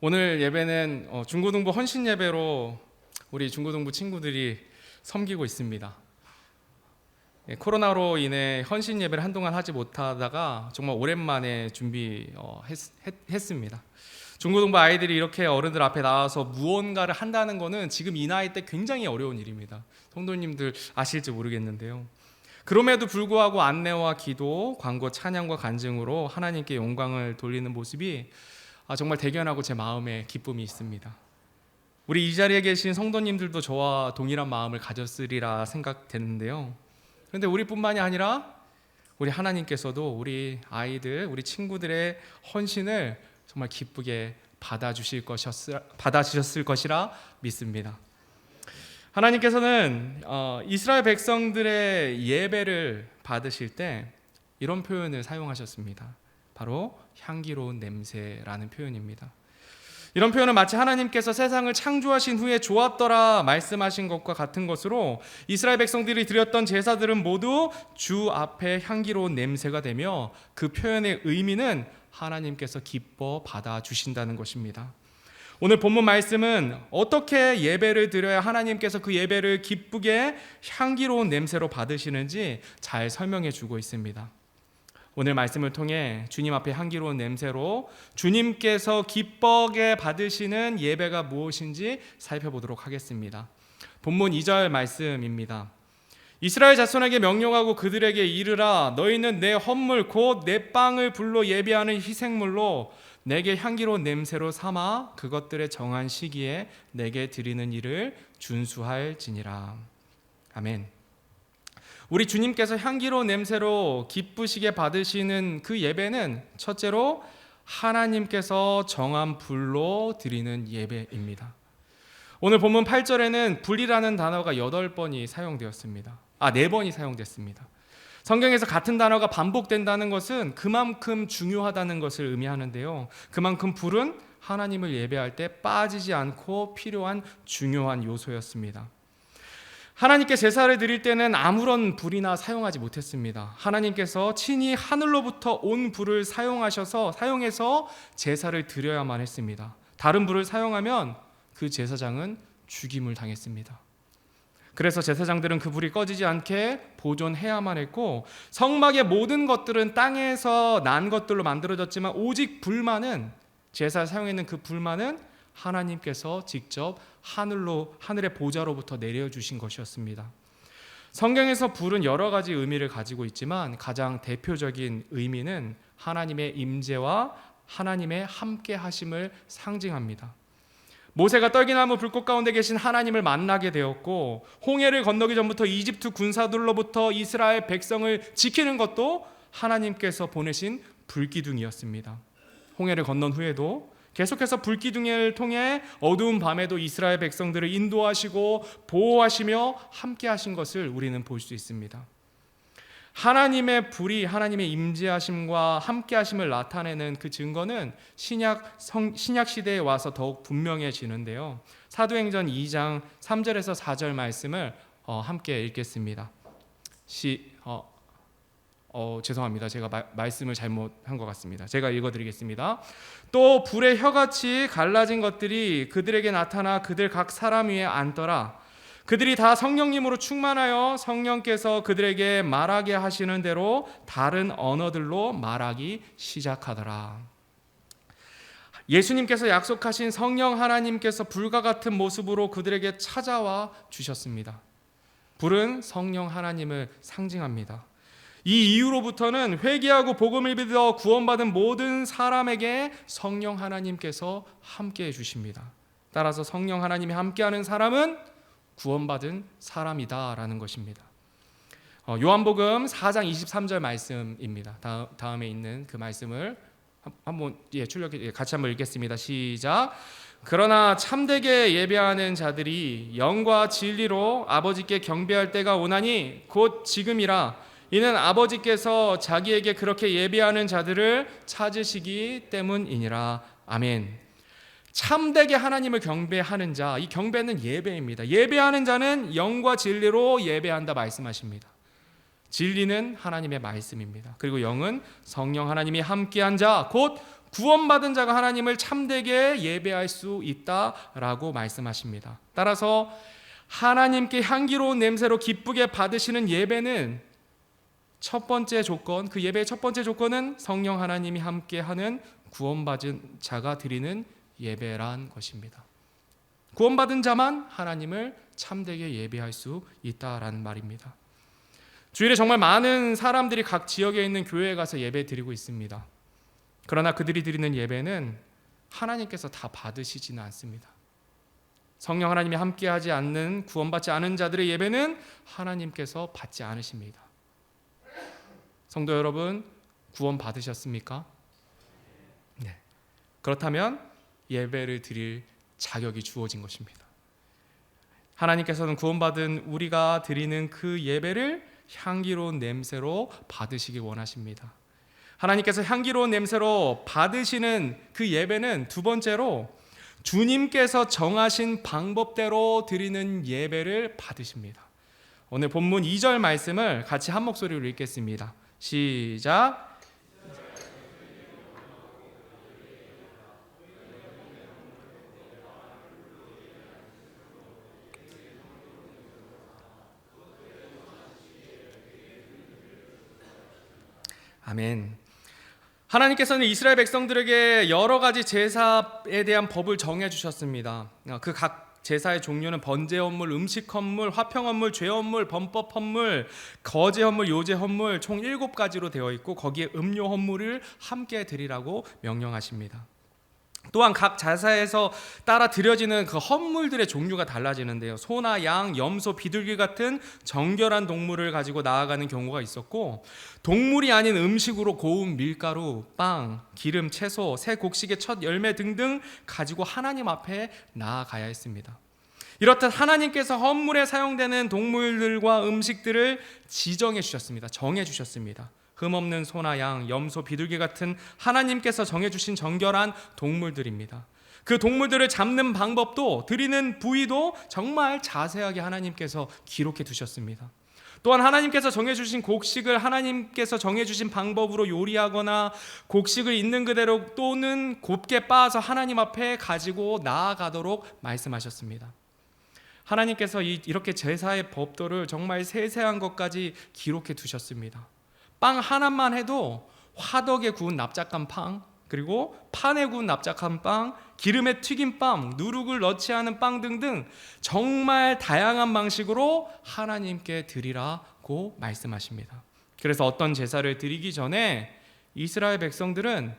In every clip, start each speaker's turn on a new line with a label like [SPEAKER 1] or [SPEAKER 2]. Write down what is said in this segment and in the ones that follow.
[SPEAKER 1] 오늘 예배는 중고등부 헌신 예배로 우리 중고등부 친구들이 섬기고 있습니다. 코로나로 인해 헌신 예배를 한동안 하지 못하다가 정말 오랜만에 준비했습니다. 중고등부 아이들이 이렇게 어른들 앞에 나와서 무언가를 한다는 것은 지금 이 나이 때 굉장히 어려운 일입니다. 성도님들 아실지 모르겠는데요. 그럼에도 불구하고 안내와 기도, 광고, 찬양과 간증으로 하나님께 영광을 돌리는 모습이 정말 대견하고 제 마음에 기쁨이 있습니다. 우리 이 자리에 계신 성도님들도 저와 동일한 마음을 가졌으리라 생각되는데요. 그런데 우리뿐만이 아니라 우리 하나님께서도 우리 아이들, 우리 친구들의 헌신을 정말 기쁘게 받아주셨을 것이라 믿습니다. 하나님께서는 이스라엘 백성들의 예배를 받으실 때 이런 표현을 사용하셨습니다. 바로 향기로운 냄새라는 표현입니다. 이런 표현은 마치 하나님께서 세상을 창조하신 후에 좋았더라 말씀하신 것과 같은 것으로 이스라엘 백성들이 드렸던 제사들은 모두 주 앞에 향기로운 냄새가 되며 그 표현의 의미는 하나님께서 기뻐 받아주신다는 것입니다. 오늘 본문 말씀은 어떻게 예배를 드려야 하나님께서 그 예배를 기쁘게 향기로운 냄새로 받으시는지 잘 설명해 주고 있습니다. 오늘 말씀을 통해 주님 앞에 향기로운 냄새로 주님께서 기쁘게 받으시는 예배가 무엇인지 살펴보도록 하겠습니다. 본문 2절 말씀입니다. 이스라엘 자손에게 명령하고 그들에게 이르라. 너희는 내 헌물 곧 내 빵을 불로 예배하는 희생물로 내게 향기로운 냄새로 삼아 그것들의 정한 시기에 내게 드리는 일을 준수할지니라. 아멘. 우리 주님께서 향기로운 냄새로 기쁘시게 받으시는 그 예배는 첫째로 하나님께서 정한 불로 드리는 예배입니다. 오늘 본문 8절에는 불이라는 단어가 8번이 사용되었습니다. 4번이 사용됐습니다. 성경에서 같은 단어가 반복된다는 것은 그만큼 중요하다는 것을 의미하는데요. 그만큼 불은 하나님을 예배할 때 빠지지 않고 필요한 중요한 요소였습니다. 하나님께 제사를 드릴 때는 아무런 불이나 사용하지 못했습니다. 하나님께서 친히 하늘로부터 온 불을 사용해서 제사를 드려야만 했습니다. 다른 불을 사용하면 그 제사장은 죽임을 당했습니다. 그래서 제사장들은 그 불이 꺼지지 않게 보존해야만 했고, 성막의 모든 것들은 땅에서 난 것들로 만들어졌지만 오직 불만은, 제사에 사용했는 그 불만은 하나님께서 직접 하늘의 보좌로부터 내려주신 것이었습니다. 성경에서 불은 여러 가지 의미를 가지고 있지만 가장 대표적인 의미는 하나님의 임재와 하나님의 함께 하심을 상징합니다. 모세가 떨기나무 불꽃 가운데 계신 하나님을 만나게 되었고, 홍해를 건너기 전부터 이집트 군사들로부터 이스라엘 백성을 지키는 것도 하나님께서 보내신 불기둥이었습니다. 홍해를 건넌 후에도 계속해서 불기둥을 통해 어두운 밤에도 이스라엘 백성들을 인도하시고 보호하시며 함께 하신 것을 우리는 볼 수 있습니다. 하나님의 불이 하나님의 임재하심과 함께 하심을 나타내는 그 증거는 신약 시대에 와서 더욱 분명해지는데요. 사도행전 2장 3절에서 4절 말씀을 함께 읽겠습니다. 죄송합니다. 제가 말씀을 잘못한 것 같습니다. 제가 읽어드리겠습니다. 또 불의 혀같이 갈라진 것들이 그들에게 나타나 그들 각 사람 위에 앉더라. 그들이 다 성령님으로 충만하여 성령께서 그들에게 말하게 하시는 대로 다른 언어들로 말하기 시작하더라. 예수님께서 약속하신 성령 하나님께서 불과 같은 모습으로 그들에게 찾아와 주셨습니다. 불은 성령 하나님을 상징합니다. 이 이후로부터는 회개하고 복음을 믿어 구원받은 모든 사람에게 성령 하나님께서 함께해 주십니다. 따라서 성령 하나님이 함께하는 사람은 구원받은 사람이다라는 것입니다. 요한복음 4장 23절 말씀입니다. 다음에 있는 그 말씀을 한번 같이 한번 읽겠습니다. 시작. 그러나 참되게 예배하는 자들이 영과 진리로 아버지께 경배할 때가 오나니 곧 지금이라. 이는 아버지께서 자기에게 그렇게 예배하는 자들을 찾으시기 때문이니라. 아멘. 참되게 하나님을 경배하는 자, 이 경배는 예배입니다. 예배하는 자는 영과 진리로 예배한다 말씀하십니다. 진리는 하나님의 말씀입니다. 그리고 영은 성령 하나님이 함께한 자, 곧 구원받은 자가 하나님을 참되게 예배할 수 있다라고 말씀하십니다. 따라서 하나님께 향기로운 냄새로 기쁘게 받으시는 예배는 첫 번째 조건, 그 예배의 첫 번째 조건은 성령 하나님이 함께하는 구원받은 자가 드리는 예배란 것입니다. 구원받은 자만 하나님을 참되게 예배할 수 있다라는 말입니다. 주일에 정말 많은 사람들이 각 지역에 있는 교회에 가서 예배 드리고 있습니다. 그러나 그들이 드리는 예배는 하나님께서 다 받으시지는 않습니다. 성령 하나님이 함께하지 않는 구원받지 않은 자들의 예배는 하나님께서 받지 않으십니다. 성도 여러분, 구원 받으셨습니까? 네. 그렇다면 예배를 드릴 자격이 주어진 것입니다. 하나님께서는 구원받은 우리가 드리는 그 예배를 향기로운 냄새로 받으시기 원하십니다. 하나님께서 향기로운 냄새로 받으시는 그 예배는 두 번째로 주님께서 정하신 방법대로 드리는 예배를 받으십니다. 오늘 본문 2절 말씀을 같이 한 목소리로 읽겠습니다. 시작. 아멘. 하나님께서는 이스라엘 백성들에게 여러 가지 제사에 대한 법을 정해 주셨습니다. 그 각 제사의 종류는 번제 헌물, 음식 헌물, 화평 헌물, 죄 헌물, 범법 헌물, 거제 헌물, 요제 헌물 총 7가지로 되어 있고 거기에 음료 헌물을 함께 드리라고 명령하십니다. 또한 각 제사에서 따라 드려지는 그 헌물들의 종류가 달라지는데요. 소나 양, 염소, 비둘기 같은 정결한 동물을 가지고 나아가는 경우가 있었고, 동물이 아닌 음식으로 고운 밀가루, 빵, 기름, 채소, 새 곡식의 첫 열매 등등 가지고 하나님 앞에 나아가야 했습니다. 이렇듯 하나님께서 헌물에 사용되는 동물들과 음식들을 지정해 주셨습니다. 정해 주셨습니다. 흠없는 소나 양, 염소, 비둘기 같은 하나님께서 정해주신 정결한 동물들입니다. 그 동물들을 잡는 방법도 드리는 부위도 정말 자세하게 하나님께서 기록해 두셨습니다. 또한 하나님께서 정해주신 곡식을 하나님께서 정해주신 방법으로 요리하거나 곡식을 있는 그대로 또는 곱게 빻아서 하나님 앞에 가지고 나아가도록 말씀하셨습니다. 하나님께서 이렇게 제사의 법도를 정말 세세한 것까지 기록해 두셨습니다. 빵 하나만 해도 화덕에 구운 납작한 빵, 그리고 판에 구운 납작한 빵, 기름에 튀긴 빵, 누룩을 넣지 않은 빵 등등 정말 다양한 방식으로 하나님께 드리라고 말씀하십니다. 그래서 어떤 제사를 드리기 전에 이스라엘 백성들은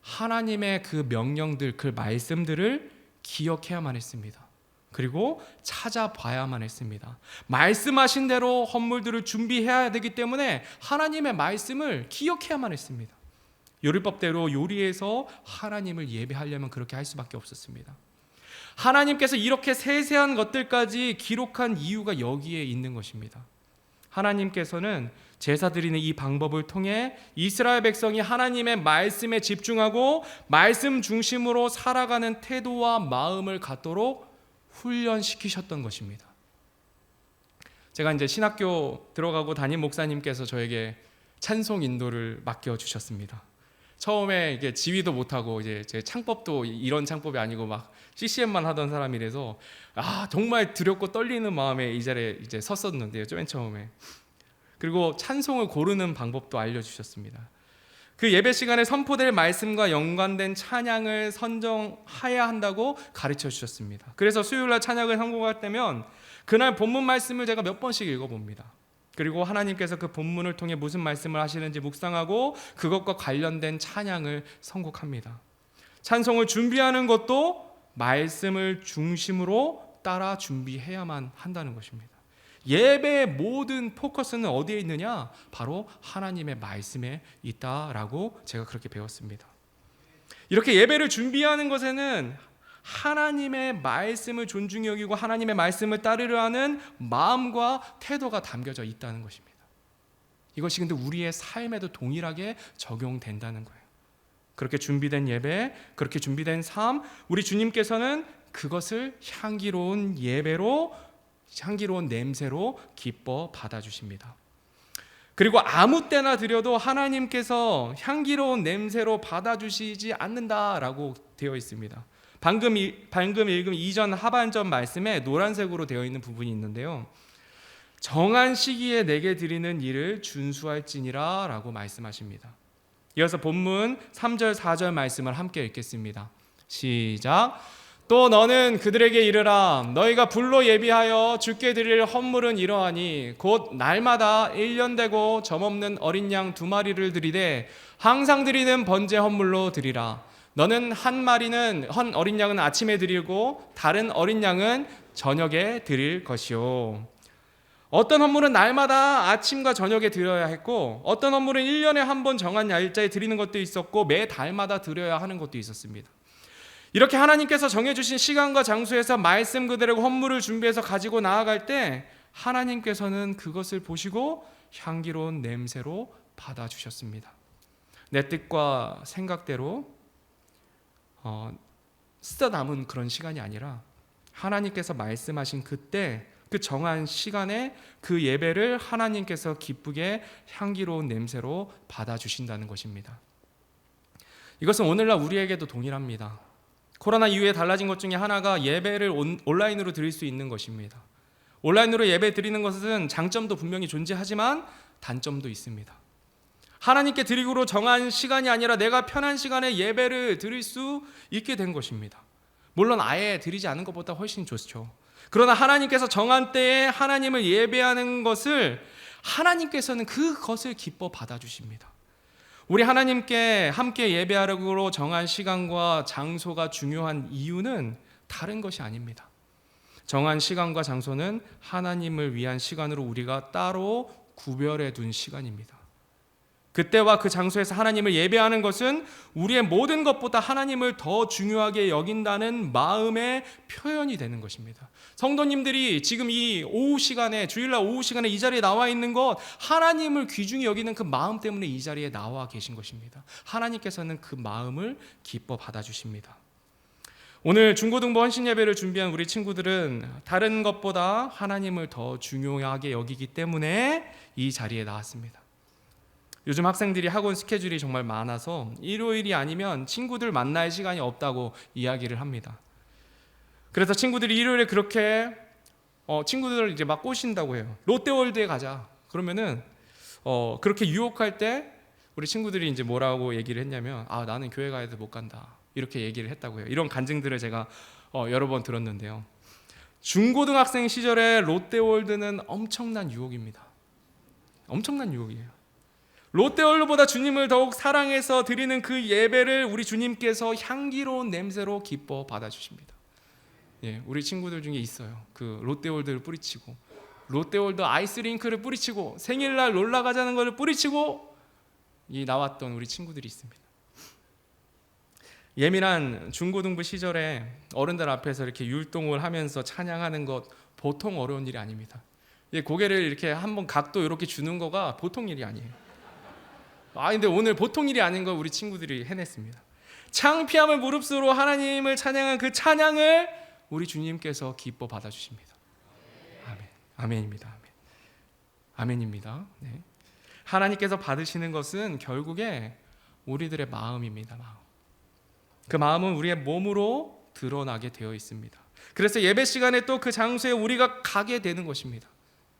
[SPEAKER 1] 하나님의 그 명령들, 그 말씀들을 기억해야만 했습니다. 그리고 찾아봐야만 했습니다. 말씀하신 대로 헌물들을 준비해야 되기 때문에 하나님의 말씀을 기억해야만 했습니다. 요리법대로 요리해서 하나님을 예배하려면 그렇게 할 수밖에 없었습니다. 하나님께서 이렇게 세세한 것들까지 기록한 이유가 여기에 있는 것입니다. 하나님께서는 제사 드리는 이 방법을 통해 이스라엘 백성이 하나님의 말씀에 집중하고 말씀 중심으로 살아가는 태도와 마음을 갖도록 훈련시키셨던 것입니다. 제가 이제 신학교 들어가고 담임 목사님께서 저에게 찬송 인도를 맡겨 주셨습니다. 처음에 이게 지휘도 못하고 이제 제 창법도 이런 창법이 아니고 막 CCM만 하던 사람이라서 정말 두렵고 떨리는 마음에 이 자리에 이제 섰었는데요, 맨 처음에. 그리고 찬송을 고르는 방법도 알려주셨습니다. 그 예배 시간에 선포될 말씀과 연관된 찬양을 선정해야 한다고 가르쳐 주셨습니다. 그래서 수요일날 찬양을 선곡할 때면 그날 본문 말씀을 제가 몇 번씩 읽어봅니다. 그리고 하나님께서 그 본문을 통해 무슨 말씀을 하시는지 묵상하고 그것과 관련된 찬양을 선곡합니다. 찬송을 준비하는 것도 말씀을 중심으로 따라 준비해야만 한다는 것입니다. 예배의 모든 포커스는 어디에 있느냐? 바로 하나님의 말씀에 있다라고 제가 그렇게 배웠습니다. 이렇게 예배를 준비하는 것에는 하나님의 말씀을 존중히 여기고 하나님의 말씀을 따르려 하는 마음과 태도가 담겨져 있다는 것입니다. 이것이 근데 우리의 삶에도 동일하게 적용된다는 거예요. 그렇게 준비된 예배, 그렇게 준비된 삶, 우리 주님께서는 그것을 향기로운 예배로, 향기로운 냄새로 기뻐 받아주십니다. 그리고 아무 때나 드려도 하나님께서 향기로운 냄새로 받아주시지 않는다라고 되어 있습니다. 방금 읽은 이전 하반전 말씀에 노란색으로 되어 있는 부분이 있는데요. 정한 시기에 내게 드리는 일을 준수할지니라 라고 말씀하십니다. 이어서 본문 3절 4절 말씀을 함께 읽겠습니다. 시작. 또 너는 그들에게 이르라. 너희가 불로 예비하여 주께 드릴 헌물은 이러하니 곧 날마다 1년 되고 점없는 어린 양 2마리를 드리되 항상 드리는 번제 헌물로 드리라. 너는 한 어린 양은 아침에 드리고 다른 어린 양은 저녁에 드릴 것이요. 어떤 헌물은 날마다 아침과 저녁에 드려야 했고 어떤 헌물은 1년에 한 번 정한 날짜에 드리는 것도 있었고 매 달마다 드려야 하는 것도 있었습니다. 이렇게 하나님께서 정해주신 시간과 장소에서 말씀 그대로 헌물을 준비해서 가지고 나아갈 때 하나님께서는 그것을 보시고 향기로운 냄새로 받아주셨습니다. 내 뜻과 생각대로 쓰다 남은 그런 시간이 아니라 하나님께서 말씀하신 그때 그 정한 시간에 그 예배를 하나님께서 기쁘게 향기로운 냄새로 받아주신다는 것입니다. 이것은 오늘날 우리에게도 동일합니다. 코로나 이후에 달라진 것 중에 하나가 예배를 온라인으로 드릴 수 있는 것입니다. 온라인으로 예배 드리는 것은 장점도 분명히 존재하지만 단점도 있습니다. 하나님께 드리기로 정한 시간이 아니라 내가 편한 시간에 예배를 드릴 수 있게 된 것입니다. 물론 아예 드리지 않은 것보다 훨씬 좋죠. 그러나 하나님께서 정한 때에 하나님을 예배하는 것을 하나님께서는 그것을 기뻐 받아주십니다. 우리 하나님께 함께 예배하려고 정한 시간과 장소가 중요한 이유는 다른 것이 아닙니다. 정한 시간과 장소는 하나님을 위한 시간으로 우리가 따로 구별해 둔 시간입니다. 그때와 그 장소에서 하나님을 예배하는 것은 우리의 모든 것보다 하나님을 더 중요하게 여긴다는 마음의 표현이 되는 것입니다. 성도님들이 지금 이 오후 시간에, 주일날 오후 시간에 이 자리에 나와 있는 것, 하나님을 귀중히 여기는 그 마음 때문에 이 자리에 나와 계신 것입니다. 하나님께서는 그 마음을 기뻐 받아주십니다. 오늘 중고등부 헌신 예배를 준비한 우리 친구들은 다른 것보다 하나님을 더 중요하게 여기기 때문에 이 자리에 나왔습니다. 요즘 학생들이 학원 스케줄이 정말 많아서 일요일이 아니면 친구들 만날 시간이 없다고 이야기를 합니다. 그래서 친구들이 일요일에 그렇게 친구들을 이제 막 꼬신다고 해요. 롯데월드에 가자. 그러면은 그렇게 유혹할 때 우리 친구들이 이제 뭐라고 얘기를 했냐면 나는 교회 가야 돼 못 간다. 이렇게 얘기를 했다고 해요. 이런 간증들을 제가 여러 번 들었는데요. 중고등학생 시절에 롯데월드는 엄청난 유혹입니다. 엄청난 유혹이에요. 롯데월드보다 주님을 더욱 사랑해서 드리는 그 예배를 우리 주님께서 향기로운 냄새로 기뻐 받아주십니다. 예, 우리 친구들 중에 있어요. 그 롯데월드를 뿌리치고 롯데월드 아이스링크를 뿌리치고 생일날 놀러 가자는 것을 뿌리치고 나왔던 우리 친구들이 있습니다. 예민한 중고등부 시절에 어른들 앞에서 이렇게 율동을 하면서 찬양하는 것 보통 어려운 일이 아닙니다. 고개를 이렇게 한번 각도 이렇게 주는 거가 보통 일이 아니에요. 근데 오늘 보통 일이 아닌 걸 우리 친구들이 해냈습니다. 창피함을 무릅쓰고 하나님을 찬양한 그 찬양을 우리 주님께서 기뻐 받아주십니다. 아멘. 아멘입니다. 아멘. 아멘입니다. 네. 하나님께서 받으시는 것은 결국에 우리들의 마음입니다. 마음. 그 마음은 우리의 몸으로 드러나게 되어 있습니다. 그래서 예배 시간에 또 그 장소에 우리가 가게 되는 것입니다.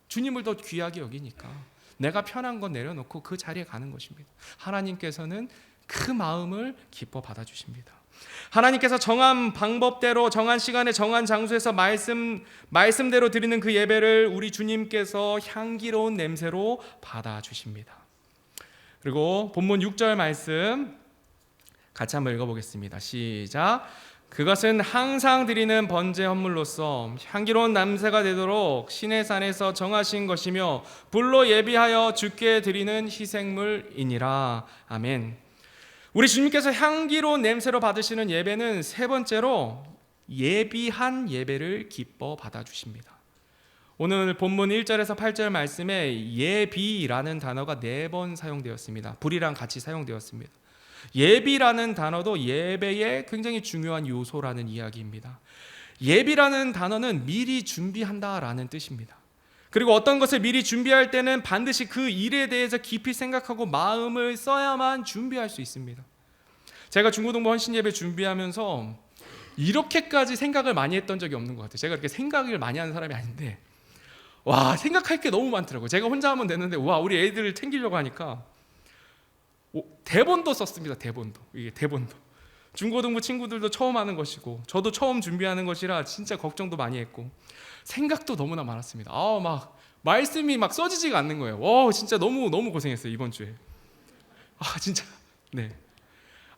[SPEAKER 1] 주님을 더 귀하게 여기니까 내가 편한 건 내려놓고 그 자리에 가는 것입니다. 하나님께서는 그 마음을 기뻐 받아주십니다. 하나님께서 정한 방법대로 정한 시간에 정한 장소에서 말씀대로 드리는 그 예배를 우리 주님께서 향기로운 냄새로 받아주십니다. 그리고 본문 6절 말씀 같이 한번 읽어보겠습니다. 시작. 그것은 항상 드리는 번제 헌물로서 향기로운 냄새가 되도록 시내산에서 정하신 것이며 불로 예비하여 주께 드리는 희생물이니라. 아멘. 우리 주님께서 향기로운 냄새로 받으시는 예배는 세 번째로 예비한 예배를 기뻐 받아주십니다. 오늘 본문 1절에서 8절 말씀에 예비라는 단어가 4번 사용되었습니다. 불이랑 같이 사용되었습니다. 예비라는 단어도 예배의 굉장히 중요한 요소라는 이야기입니다. 예비라는 단어는 미리 준비한다라는 뜻입니다. 그리고 어떤 것을 미리 준비할 때는 반드시 그 일에 대해서 깊이 생각하고 마음을 써야만 준비할 수 있습니다. 제가 중고등부 헌신예배 준비하면서 이렇게까지 생각을 많이 했던 적이 없는 것 같아요. 제가 그렇게 생각을 많이 하는 사람이 아닌데 와, 생각할 게 너무 많더라고요. 제가 혼자 하면 되는데 와, 우리 애들을 챙기려고 하니까 대본도 썼습니다. 대본도 중고등부 친구들도 처음 하는 것이고 저도 처음 준비하는 것이라 진짜 걱정도 많이 했고 생각도 너무나 많았습니다. 막 말씀이 막 써지지가 않는 거예요. 진짜 너무 고생했어요, 이번 주에. 진짜. 네.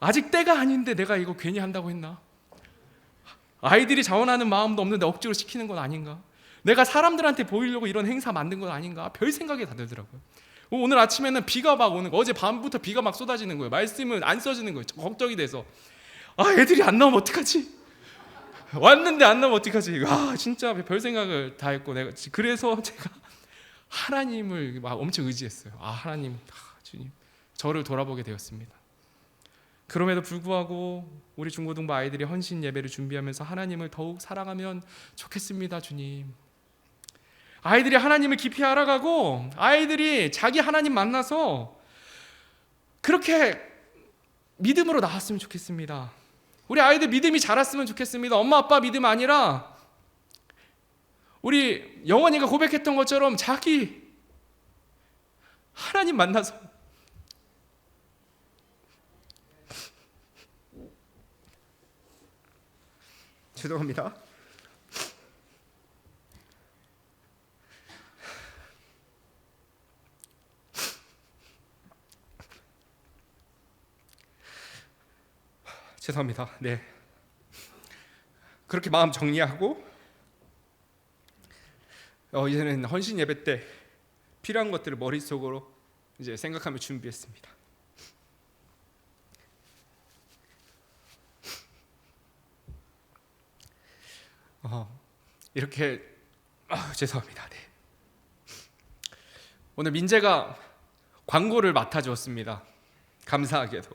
[SPEAKER 1] 아직 때가 아닌데 내가 이거 괜히 한다고 했나? 아이들이 자원하는 마음도 없는데 억지로 시키는 건 아닌가? 내가 사람들한테 보이려고 이런 행사 만든 건 아닌가? 별 생각이 다 들더라고요. 오늘 아침에는 비가 막 오는 거, 어제 밤부터 비가 막 쏟아지는 거예요. 말씀은 안 써지는 거예요. 걱정이 돼서 애들이 안 나오면 어떡하지? 왔는데 안 나오면 어떡하지? 진짜 별 생각을 다 했고 그래서 제가 하나님을 막 엄청 의지했어요. 하나님, 주님, 저를 돌아보게 되었습니다. 그럼에도 불구하고 우리 중고등부 아이들이 헌신 예배를 준비하면서 하나님을 더욱 사랑하면 좋겠습니다, 주님. 아이들이 하나님을 깊이 알아가고 아이들이 자기 하나님 만나서 그렇게 믿음으로 나왔으면 좋겠습니다. 우리 아이들 믿음이 자랐으면 좋겠습니다. 엄마 아빠 믿음 아니라 우리 영원이가 고백했던 것처럼 자기 하나님 만나서 죄송합니다. 죄송합니다. 네. 그렇게 마음 정리하고 이제는 헌신 예배 때 필요한 것들을 머릿속으로 이제 생각하며 준비했습니다. 이렇게 죄송합니다. 네. 오늘 민재가 광고를 맡아주었습니다. 감사하게도.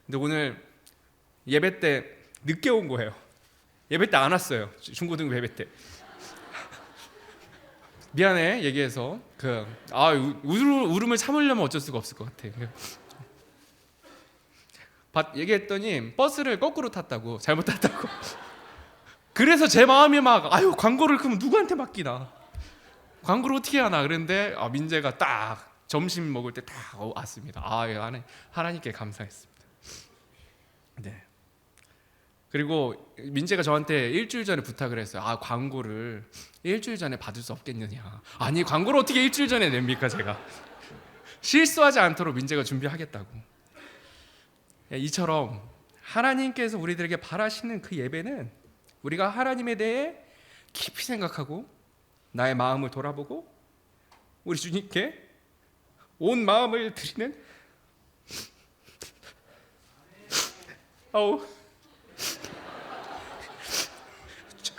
[SPEAKER 1] 근데 오늘 예배 때 늦게 온 거예요. 예배 때 안 왔어요. 중고등부 예배 때. 미안해 얘기해서 울음을 참으려면 어쩔 수가 없을 것 같아. 얘기했더니 버스를 거꾸로 탔다고, 잘못 탔다고. 그래서 제 마음이 막 광고를 그럼 누구한테 맡기나, 광고를 어떻게 하나 그랬는데 민재가 딱 점심 먹을 때 딱 왔습니다. 하나님께 감사했습니다. 네. 그리고 민재가 저한테 일주일 전에 부탁을 했어요. 광고를 일주일 전에 받을 수 없겠느냐. 아니, 광고를 어떻게 일주일 전에 냅니까? 제가 실수하지 않도록 민재가 준비하겠다고. 이처럼 하나님께서 우리들에게 바라시는 그 예배는 우리가 하나님에 대해 깊이 생각하고 나의 마음을 돌아보고 우리 주님께 온 마음을 드리는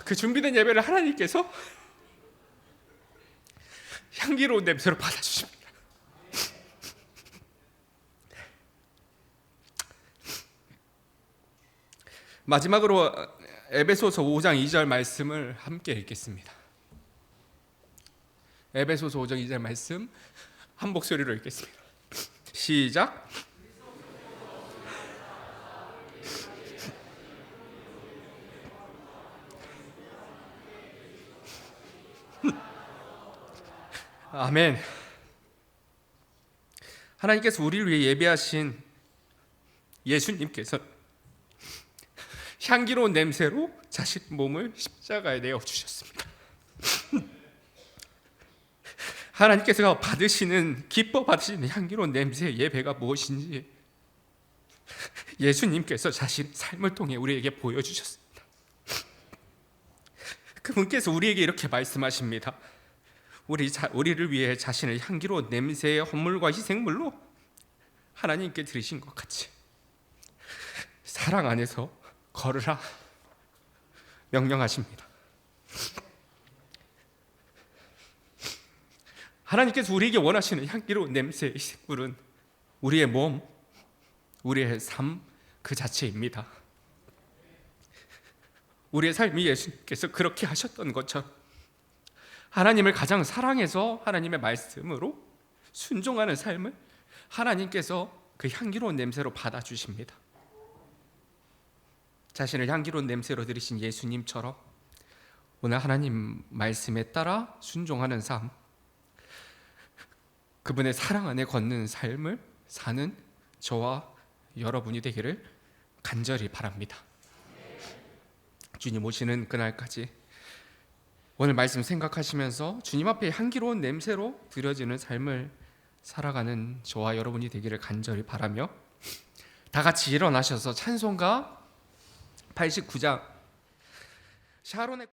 [SPEAKER 1] 그 준비된 예배를 하나님께서 향기로운 냄새로 받아주십니다. 마지막으로 에베소서 5장 2절 말씀을 함께 읽겠습니다. 에베소서 5장 2절 말씀 한 목소리로 읽겠습니다. 시작. 아멘. 하나님께서 우리를 위해 예배하신 예수님께서 향기로운 냄새로 자신 몸을 십자가에 내어 주셨습니다. 하나님께서 기뻐 받으시는 향기로운 냄새의 예배가 무엇인지 예수님께서 자신 삶을 통해 우리에게 보여주셨습니다. 그분께서 우리에게 이렇게 말씀하십니다. 우리를 위해 자신을 향기로운 냄새의 헌물과 희생물로 하나님께 드리신 것 같이 사랑 안에서 걸으라 명령하십니다. 하나님께서 우리에게 원하시는 향기로운 냄새의 희생물은 우리의 몸, 우리의 삶 그 자체입니다. 우리의 삶이 예수님께서 그렇게 하셨던 것처럼 하나님을 가장 사랑해서 하나님의 말씀으로 순종하는 삶을 하나님께서 그 향기로운 냄새로 받아주십니다. 자신을 향기로운 냄새로 들이신 예수님처럼 오늘 하나님 말씀에 따라 순종하는 삶, 그분의 사랑 안에 걷는 삶을 사는 저와 여러분이 되기를 간절히 바랍니다. 주님 오시는 그날까지 오늘 말씀 생각하시면서 주님 앞에 향기로운 냄새로 드려지는 삶을 살아가는 저와 여러분이 되기를 간절히 바라며, 다 같이 일어나셔서 찬송가 89장 샤론의